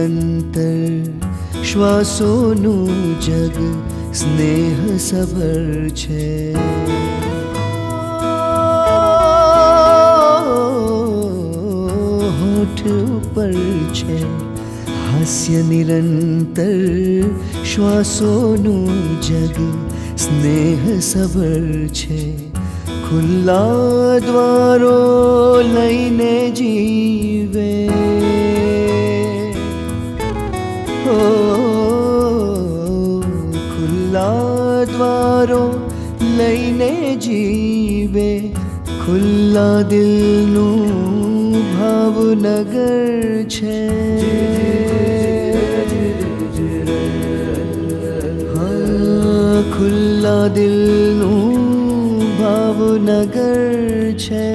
નિરંતર શ્વાસોનું જગ સ્નેહ સભર છે. હોઠ ઉપર છે હાસ્ય નિરંતર શ્વાસોનું જગ સ્નેહ સભર છે. ખુલ્લા દ્વારો લઈને જીવે ખુલ્લા દ્વારો લઈને જીવે. ખુલ્લા દિલનું ભાવનગર છે. ખુલ્લા દિલનું ભાવનગર છે.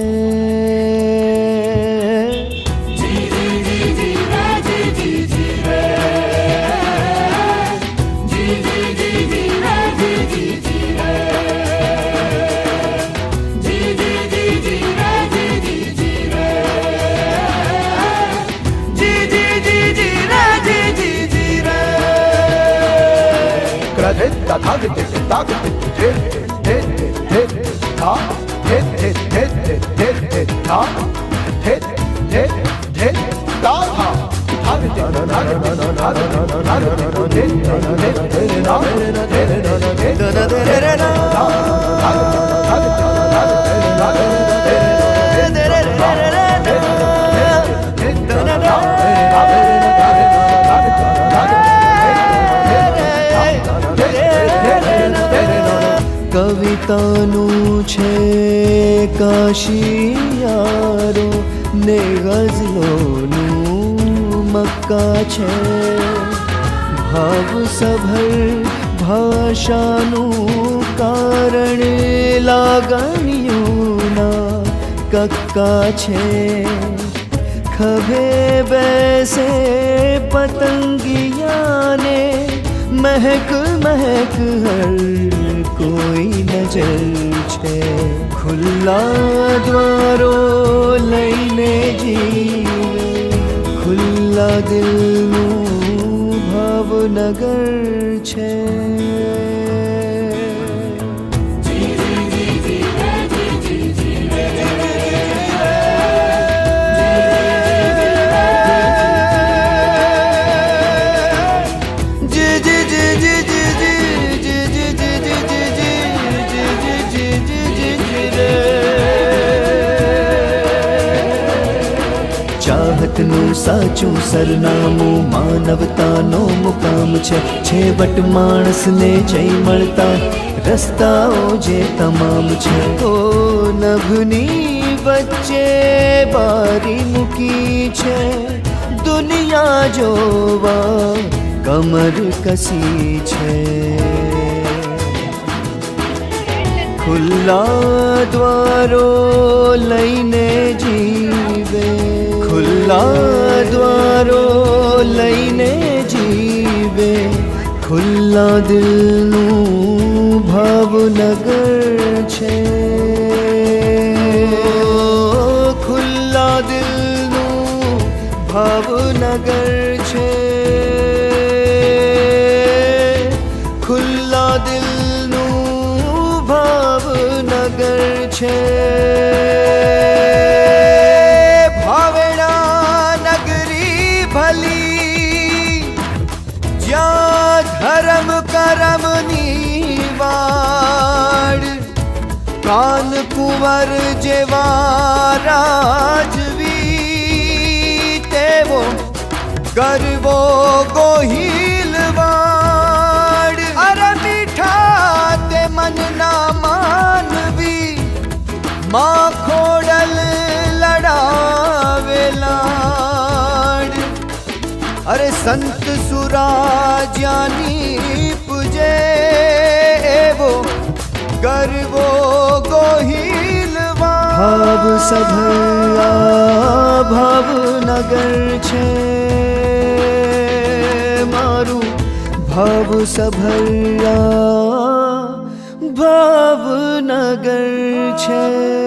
કવિતાનું છે કાશિયારો ને ગઝલોનું મક્કા છે. ભાવ સભર ભાષાનું કારણ લાગણીઓના કક્કા છે. ખભે બેસે પતંગિયાને મહેક મહેક હર કોઈ નજર છે. ખુલ્લા દ્વારો લઈને જીવે ખુલ્લા દિલનું ભાવનગર છે. ચાહતનું સાચું સરનામું માનવતાનો મુકામ છે. છેવટ માણસને જઈ મળતા રસ્તાઓ જે તમામ છે. ઓ નભની વચ્ચે બારી મૂકી છે દુનિયા જોવા કમર કસી છે. ખુલ્લા દ્વારો લઈને જીવે ખુલ્લા દ્વારો લઈને જીવે. ખુલ્લા દિલનું ભાવનગર છે. ખુલ્લા દિલનું ભાવનગર છે. ખુલ્લા દિલનું ભાવનગર છે. ધર્મ કરમની વાડ કાન કુંવર જેવા રાજવી તેવો ગરવો ગોહિલવાડ. અરે મીઠા તે મનના માનવી માં ખોડલ લડાવેલા. અરે સંત સુરાજ્યાની પૂજે એવો ગરવો ગોહિલવાડ. ભાવ સભર ભાવનગર છે મારું. ભાવ સભર ભાવનગર છે.